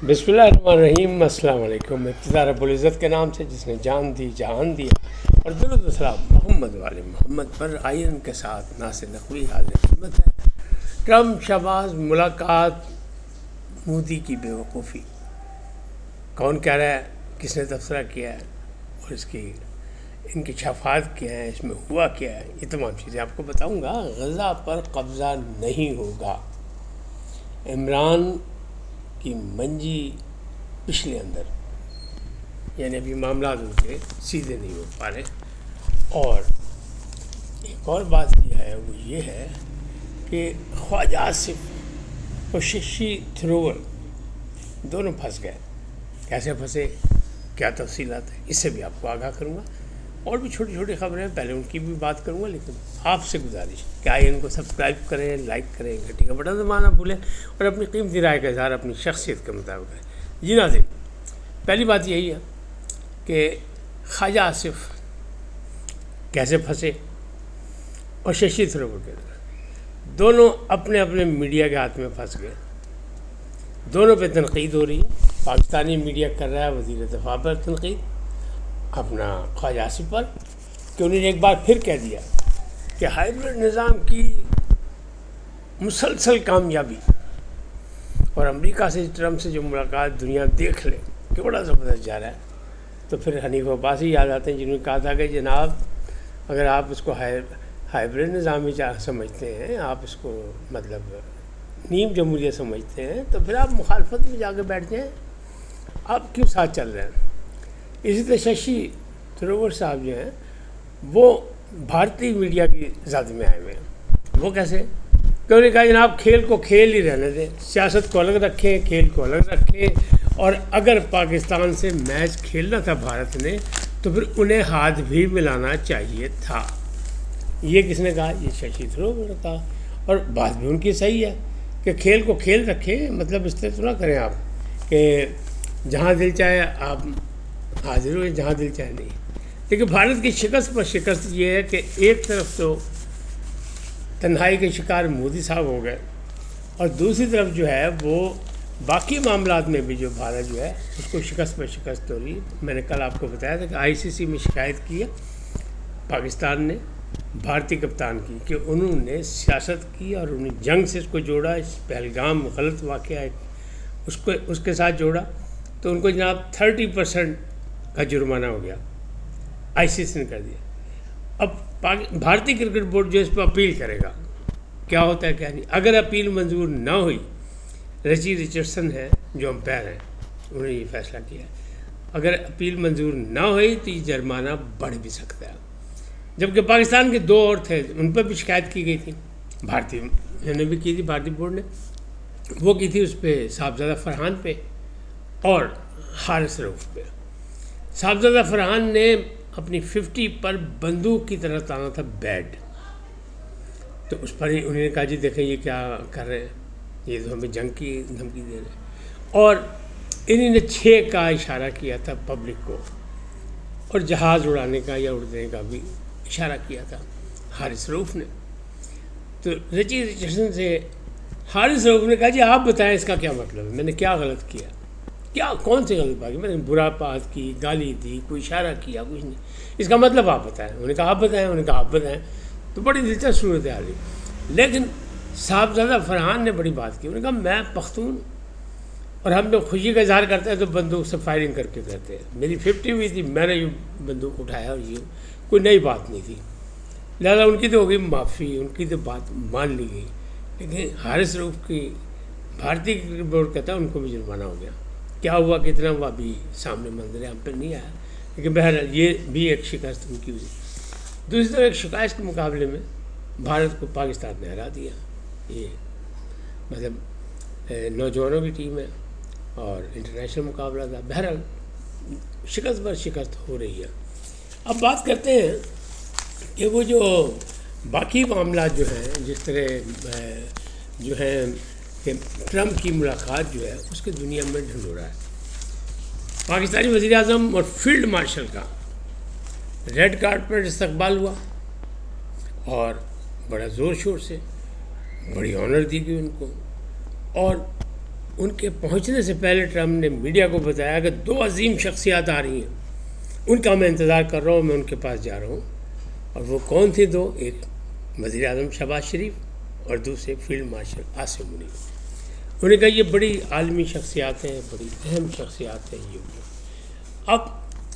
بسم اللہ الرحمن الرحیم۔ السلام علیکم۔ ابتدا رب العزت کے نام سے جس نے جان دی جہان دیا، اور درود و سلام محمد والے محمد پر آئین کے ساتھ ناصر نقوی حاضر خدمت ہے۔ ٹرمپ شہباز ملاقات، مودی کی بے وقوفی، کون کہہ رہا ہے، کس نے تبصرہ کیا ہے، اور اس کی انکشافات کیا ہیں، اس میں ہوا کیا ہے، یہ تمام چیزیں آپ کو بتاؤں گا۔ غزہ پر قبضہ نہیں ہوگا، عمران کی منجی پچھلے اندر، یعنی ابھی معاملات ان کے سیدھے نہیں ہو پا رہے۔ اور ایک اور بات یہ ہے، وہ یہ ہے کہ خواجہ آصف اور ششی تھرور دونوں پھنس گئے۔ کیسے پھنسے، کیا تفصیلات ہیں، اس سے بھی آپ کو آگاہ کروں گا۔ اور بھی چھوٹی چھوٹی خبریں ہیں، پہلے ان کی بھی بات کروں گا، لیکن آپ سے گزارش کہ آئیے ان کو سبسکرائب کریں، لائک کریں، گھنٹی کا بٹن دبانا نہ بھولیں، اور اپنی قیمتی رائے کا اظہار اپنی شخصیت کے مطابق کریں۔ جی ناظرین، پہلی بات یہی ہے کہ خواجہ آصف کیسے پھنسے اور ششی تھرور کے دونوں اپنے اپنے میڈیا کے ہاتھ میں پھنس گئے۔ دونوں پہ تنقید ہو رہی ہے۔ پاکستانی میڈیا کر رہا ہے وزیر دفاع پر تنقید، اپنا خواجہ آصف پر، کہ انہوں نے ایک بار پھر کہہ دیا کہ ہائیبرڈ نظام کی مسلسل کامیابی اور امریکہ سے ٹرمپ سے جو ملاقات دنیا دیکھ لے کہ بڑا زبردست جا رہا ہے۔ تو پھر حنیف عباسی یاد آتے ہیں جنہوں نے کہا تھا کہ جناب اگر آپ اس کو ہائیبرڈ نظام ہی سمجھتے ہیں، آپ اس کو مطلب نیم جمہوریہ سمجھتے ہیں، تو پھر آپ مخالفت میں جا کے بیٹھ جائیں، آپ کیوں ساتھ چل رہے ہیں۔ اسی طرح ششی تھرور صاحب جو ہیں وہ بھارتی میڈیا کی زد میں آئے ہوئے ہیں۔ وہ کیسے کہ انہوں نے کہا جناب کھیل کو کھیل ہی رہنے دیں، سیاست کو الگ رکھیں، کھیل کو الگ رکھیں، اور اگر پاکستان سے میچ کھیلنا تھا بھارت نے تو پھر انہیں ہاتھ بھی ملانا چاہیے تھا۔ یہ کس نے کہا؟ یہ ششی تھرور نے کہا، اور بات بھی ان کی صحیح ہے کہ کھیل کو کھیل رکھیں، مطلب اس طرح تو نہ کریں آپ کہ جہاں دل چاہے آپ حاضر ہوئے، جہاں دل چاہے نہیں۔ لیکن بھارت کی شکست پر شکست یہ ہے کہ ایک طرف تو تنہائی کے شکار مودی صاحب ہو گئے، اور دوسری طرف جو ہے وہ باقی معاملات میں بھی جو بھارت جو ہے اس کو شکست پر شکست ہو رہی ہے۔ میں نے کل آپ کو بتایا تھا کہ ICC میں شکایت کی ہے پاکستان نے بھارتی کپتان کی کہ انہوں نے سیاست کی اور انہیں جنگ سے اس کو جوڑا، اس پہلگام غلط واقعہ اس کے ساتھ جوڑا، تو ان کو جناب 30% کا جرمانہ ہو گیا، ICC نے کر دیا۔ اب بھارتی کرکٹ بورڈ جو اس پہ اپیل کرے گا، کیا ہوتا ہے کیا نہیں۔ اگر اپیل منظور نہ ہوئی، رچی رچرڈسن ہے جو امپائر ہیں، انہوں نے یہ فیصلہ کیا ہے، اگر اپیل منظور نہ ہوئی تو یہ جرمانہ بڑھ بھی سکتا ہے۔ جبکہ پاکستان کے 2 اور تھے، ان پر بھی شکایت کی گئی تھی، بھارتی نے بھی کی تھی، بھارتی بورڈ نے وہ کی تھی، اس پہ صاحبزادہ فرحان پہ اور حارث رؤف پہ۔ صاحبزادہ فرحان نے اپنی 50 پر بندوق کی طرح تانا تھا بیڈ، تو اس پر ہی انہوں نے کہا جی دیکھیں یہ کیا کر رہے ہیں، یہ تو ہمیں جنگ کی دھمکی دے رہے ہیں، اور انہوں نے 6 کا اشارہ کیا تھا پبلک کو، اور جہاز اڑانے کا یا اڑنے کا بھی اشارہ کیا تھا حارث رؤف نے۔ تو رچی رچرڈسن سے حارث رؤف نے کہا جی آپ بتائیں اس کا کیا مطلب ہے، میں نے کیا غلط کیا، کیا کون سی غلط بات کی، میں نے برا بات کی، گالی دی، کوئی اشارہ کیا، کچھ نہیں، اس کا مطلب آپ بتائیں۔ انہوں نے کہا آپ بتائیں، انہوں نے کہا آپ بتائیں، تو بڑی دلچسپ صورت حال ہے۔ لیکن صاحبزادہ فرحان نے بڑی بات کی، انہوں نے کہا میں پختون، اور ہم جب خوشی کا اظہار کرتے ہیں تو بندوق سے فائرنگ کر کے کرتے ہیں، میری 50 ہوئی تھی، میں نے یہ بندوق اٹھایا، اور یہ کوئی نئی بات نہیں تھی، لہٰذا ان کی تو ہو گئی معافی، ان کی تو بات مان لی گئی۔ لیکن حارث رؤف کی بھارتی کرکٹ بورڈ کہتا ہے ان کو بھی جرمانہ ہو گیا، کیا ہوا کتنا ہوا ابھی سامنے منظر ہم پہ نہیں آیا، لیکن بہرحال یہ بھی ایک شکست ان کی ہوئی۔ دوسری طرف ایک شکست کے مقابلے میں بھارت کو پاکستان نے ہرا دیا، یہ مطلب نوجوانوں کی ٹیم ہے اور انٹرنیشنل مقابلہ تھا، بہرحال شکست پر شکست ہو رہی ہے۔ اب بات کرتے ہیں کہ وہ جو باقی معاملات جو ہیں، جس طرح جو ہیں کہ ٹرمپ کی ملاقات جو ہے اس کے دنیا میں ڈھنڈورا ہے۔ پاکستانی وزیر اعظم اور فیلڈ مارشل کا ریڈ کارپٹ پر استقبال ہوا، اور بڑا زور شور سے بڑی آنر دی گئی ان کو، اور ان کے پہنچنے سے پہلے ٹرمپ نے میڈیا کو بتایا کہ 2 عظیم شخصیات آ رہی ہیں، ان کا میں انتظار کر رہا ہوں، میں ان کے پاس جا رہا ہوں۔ اور وہ کون تھے 2؟ ایک وزیر اعظم شہباز شریف اور دوسرے فیلڈ مارشل عاصم منیر۔ انہوں نے کہا یہ بڑی عالمی شخصیات ہیں، بڑی اہم شخصیات ہیں یہ۔ اب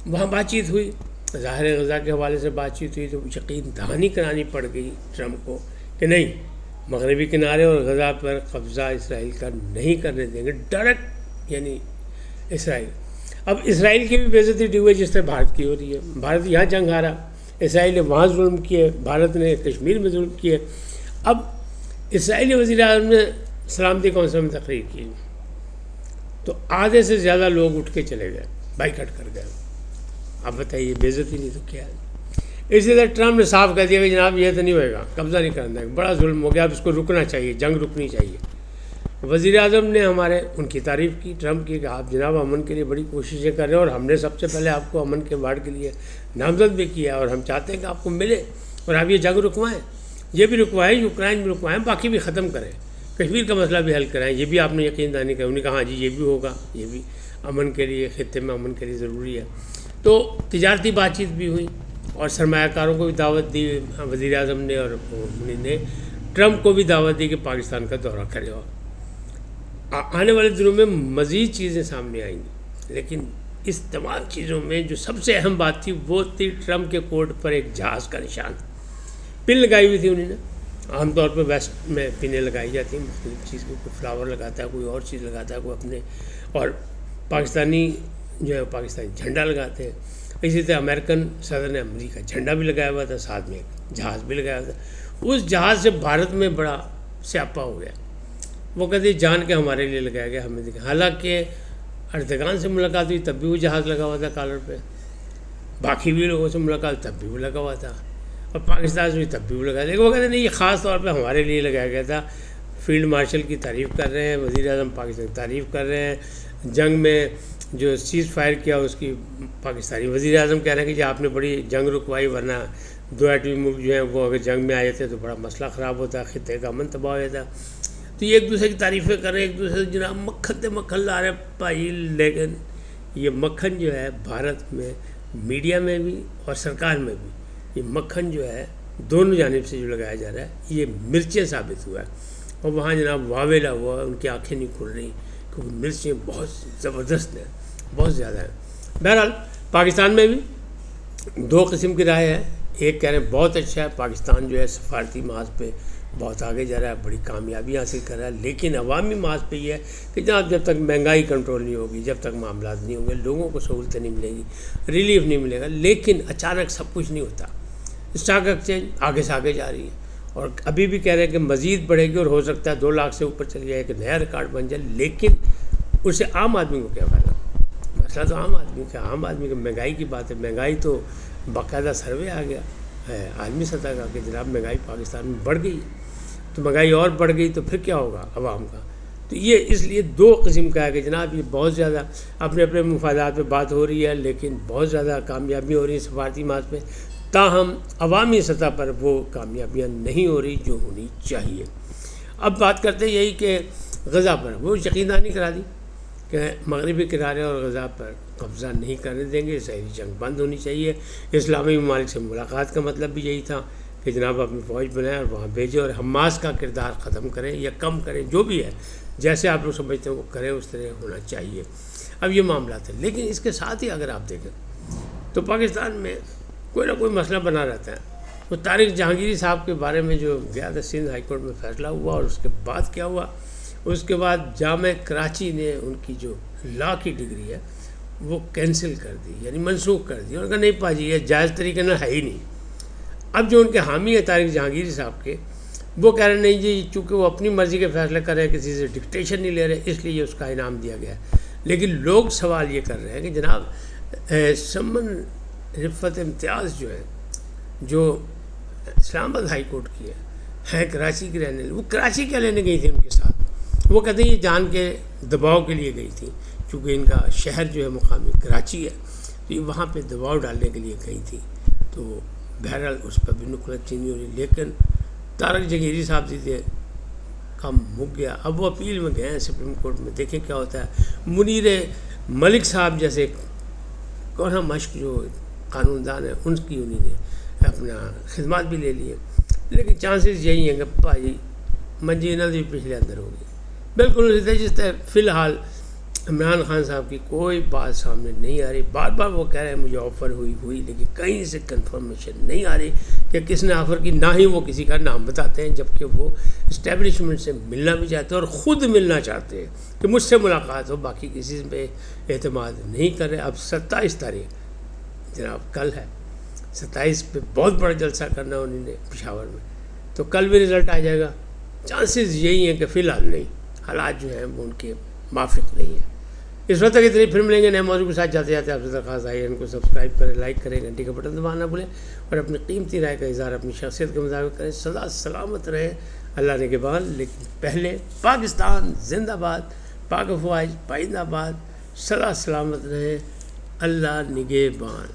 وہاں بات چیت ہوئی، ظاہر غزہ کے حوالے سے بات چیت ہوئی، تو یقین دہانی کرانی پڑ گئی ٹرمپ کو کہ نہیں، مغربی کنارے اور غزہ پر قبضہ اسرائیل کا نہیں کرنے دیں گے، ڈائریکٹ یعنی اسرائیل۔ اب اسرائیل کی بھی بے عزتی ڈی ہوئی جس طرح بھارت کی ہو رہی ہے۔ بھارت یہاں جنگ ہارا، اسرائیل نے وہاں ظلم کیے، بھارت نے کشمیر میں ظلم کیے۔ اب اسرائیلی وزیر اعظم نے سلامتی کونسل میں تقریر کی تو آدھے سے زیادہ لوگ اٹھ کے چلے گئے، بائیکاٹ کر گئے۔ اب بتائیے بے عزتی نہیں تو کیا ہے؟ اسی طرح ٹرمپ نے صاف کہہ دیا کہ جناب یہ تو نہیں ہوئے گا، قبضہ نہیں کرنا ہے، بڑا ظلم ہو گیا، اب اس کو رکنا چاہیے، جنگ رکنی چاہیے۔ وزیر اعظم نے ہمارے ان کی تعریف کی، ٹرمپ کی، کہ آپ جناب امن کے لیے بڑی کوششیں کر رہے ہیں، اور ہم نے سب سے پہلے آپ کو امن کے ایوارڈ کے لیے نامزد بھی کیا، اور ہم چاہتے ہیں کہ آپ کو ملے، اور آپ یہ جنگ رکوائیں، یہ بھی رکوائیں، یوکرائن بھی رکوائیں، باقی بھی ختم کریں، کشمیر کا مسئلہ بھی حل کرائیں، یہ بھی آپ نے یقین دہانی کہا۔ انہوں نے کہا ہاں جی یہ بھی ہوگا، یہ بھی امن کے لیے، خطے میں امن کے لیے ضروری ہے۔ تو تجارتی بات چیت بھی ہوئی، اور سرمایہ کاروں کو بھی دعوت دی وزیر اعظم نے، اور انہوں نے ٹرمپ کو بھی دعوت دی کہ پاکستان کا دورہ کرے۔ اور آنے والے دنوں میں مزید چیزیں سامنے آئیں گی، لیکن اس تمام چیزوں میں جو سب سے اہم بات تھی وہ تھی ٹرمپ کے کوٹ پر ایک جہاز کا نشان، پن لگائی ہوئی تھی انہوں نے۔ عام طور پہ ویسٹ میں پنیں لگائی جاتی ہیں مختلف چیز کی، کوئی فلاور لگاتا ہے، کوئی اور چیز لگاتا ہے، کوئی اپنے، اور پاکستانی جو ہے پاکستانی جھنڈا لگاتے ہیں۔ اسی طرح امریکن صدر نے امریکہ جھنڈا بھی لگایا ہوا تھا، ساتھ میں ایک جہاز بھی لگایا ہوا تھا۔ اس جہاز سے بھارت میں بڑا سیاپا ہو گیا، وہ کہتے جان کے ہمارے لیے لگایا گیا، ہمیں دیکھا، حالانکہ اردگان سے ملاقات ہوئی تب بھی وہ جہاز لگا ہوا تھا کالر پہ، باقی بھی لوگوں سے ملاقات تب بھی وہ لگا ہوا تھا، اور پاکستان سے بھی تب بھی وہ لگا، لیکن وہ کہتے نہیں یہ خاص طور پہ ہمارے لیے لگایا گیا تھا۔ فیلڈ مارشل کی تعریف کر رہے ہیں، وزیر اعظم پاکستان کی تعریف کر رہے ہیں، جنگ میں جو سیز فائر کیا اس کی پاکستانی وزیر اعظم کہہ رہے ہیں کہ جی آپ نے بڑی جنگ رکوائی، ورنہ 2 ایٹمی ملک جو ہیں وہ اگر جنگ میں آئے تھے تو بڑا مسئلہ خراب ہوتا، خطے کا امن تباہ ہو جاتا۔ تو یہ ایک دوسرے کی تعریفیں کر رہے ہیں، ایک دوسرے سے جناب مکھن لا رہے بھائی، لیکن یہ مکھن جو ہے بھارت میں میڈیا میں بھی اور سرکار میں بھی، یہ مکھن جو ہے دونوں جانب سے جو لگایا جا رہا ہے یہ مرچیں ثابت ہوا ہے، اور وہاں جناب واویلا ہوا، ان کی آنکھیں نہیں کھل رہی کیونکہ مرچیں بہت زبردست ہیں، بہت زیادہ ہیں۔ بہرحال پاکستان میں بھی 2 قسم کی رائے ہے، ایک کہہ رہے ہیں بہت اچھا ہے، پاکستان جو ہے سفارتی محاذ پہ بہت آگے جا رہا ہے، بڑی کامیابی حاصل کر رہا ہے، لیکن عوامی محاذ پہ یہ ہے کہ جناب جب تک مہنگائی کنٹرول نہیں ہوگی، جب تک معاملات نہیں ہوں گے، لوگوں کو سہولتیں نہیں ملیں گی، ریلیف نہیں ملے گا، لیکن اچانک سب کچھ نہیں ہوتا۔ اسٹاک ایکسچینج آگے سے آگے جا رہی ہے، اور ابھی بھی کہہ رہے ہیں کہ مزید بڑھے گی، اور ہو سکتا ہے 2 لاکھ سے اوپر چلی جائے، ایک نیا ریکارڈ بن جائے، لیکن اس سے عام آدمی کو کیا فائدہ؟ مسئلہ تو عام آدمی کا، عام آدمی کی مہنگائی کی بات ہے، مہنگائی تو باقاعدہ سروے آ گیا ہے عالمی سطح کا کہ جناب مہنگائی پاکستان میں بڑھ گئی، تو مہنگائی اور بڑھ گئی تو پھر کیا ہوگا عوام کا؟ تو یہ اس لیے 2 قسم کا ہے کہ جناب یہ بہت زیادہ اپنے اپنے مفادات پہ بات ہو رہی ہے، لیکن بہت زیادہ کامیابی ہو رہی ہے سفارتی محاذ پہ، تاہم عوامی سطح پر وہ کامیابیاں نہیں ہو رہی جو ہونی چاہیے۔ اب بات کرتے ہیں یہی کہ غزہ پر وہ یقین دہانی کرا دی کہ مغربی کنارے اور غزہ پر قبضہ نہیں کرنے دیں گے، اسرائیلی جنگ بند ہونی چاہیے۔ اسلامی ممالک سے ملاقات کا مطلب بھی یہی تھا کہ جناب اپنی فوج بنائیں اور وہاں بھیجیں، اور حماس کا کردار ختم کریں یا کم کریں، جو بھی ہے جیسے آپ لوگ سمجھتے ہیں وہ کریں، اس طرح ہونا چاہیے۔ اب یہ معاملات ہیں، لیکن اس کے ساتھ ہی اگر آپ دیکھیں تو پاکستان میں کوئی نہ کوئی مسئلہ بنا رہتا ہے۔ تو طارق جہانگیری صاحب کے بارے میں جو گیا تھا سندھ ہائی کورٹ میں فیصلہ ہوا، اور اس کے بعد کیا ہوا، اس کے بعد جامعہ کراچی نے ان کی جو لا کی ڈگری ہے وہ کینسل کر دی، یعنی منسوخ کر دی، اور کہا نہیں پاجی یہ جائز طریقے نہ ہے ہی نہیں۔ اب جو ان کے حامی ہیں طارق جہانگیری صاحب کے، وہ کہہ رہے ہیں نہیں جی چونکہ وہ اپنی مرضی کے فیصلے کر رہے ہیں، کسی سے ڈکٹیشن نہیں لے رہے، اس لیے اس کا انعام دیا گیا ہے۔ لیکن لوگ سوال یہ کر رہے ہیں کہ جناب سمن رفت امتیاز جو ہے، جو اسلام آباد ہائی کورٹ کی ہے کراچی کی رہنے، وہ کراچی کیا لینے گئی تھی ان کے ساتھ؟ وہ کہتے ہیں یہ جان کے دباؤ کے لیے گئی تھی، چونکہ ان کا شہر جو ہے مقامی کراچی ہے، تو یہ وہاں پہ دباؤ ڈالنے کے لیے گئی تھی۔ تو بہرحال اس پر بھی نکلت چینی ہو رہی، لیکن طارق جہانگیری صاحب تھے کام مک گیا. اب وہ اپیل میں گئے ہیں سپریم کورٹ میں, دیکھیں کیا ہوتا ہے. منیر ملک صاحب جیسے کونا مشق جو قانون دان ہے, ان کی انہوں نے اپنا خدمات بھی لے لیے, لیکن چانسز یہی ہیں کہ بھائی منجی نل بھی پچھلے اندر ہوگی. بالکل اسی طرح جس طرح فی الحال عمران خان صاحب کی کوئی بات سامنے نہیں آ رہی. بار بار وہ کہہ رہے ہیں مجھے آفر ہوئی, لیکن کہیں سے کنفرمیشن نہیں آ رہی کہ کس نے آفر کی. نہ ہی وہ کسی کا نام بتاتے ہیں, جبکہ وہ اسٹیبلشمنٹ سے ملنا بھی چاہتے ہیں اور خود ملنا چاہتے ہیں کہ مجھ سے ملاقات ہو, باقی کسی پہ اعتماد نہیں کر رہے. اب 27 تاریخ جناب کل ہے, 27 پہ بہت بڑا جلسہ کرنا انہوں نے پشاور میں, تو کل بھی رزلٹ آ جائے گا. چانسز یہی ہیں کہ فی الحال نہیں, حالات جو ہیں وہ ان کے موافق نہیں ہیں. اس وقت تک اتنی پھر ملیں گے نئے موضوع کے ساتھ. جاتے جاتے آپ سے درخواست آئی ہے ان کو سبسکرائب کریں, لائک کریں, گھنٹی کا بٹن دبانا نہ بھولیں, اور اپنی قیمتی رائے کا اظہار اپنی شخصیت کے مطابق کریں. سدا سلامت رہیں, اللہ نگہبان. لیکن پہلے پاکستان زندہ باد, پاک افواج پائندہ باد, سدا سلامت رہیں, اللہ نگہبان.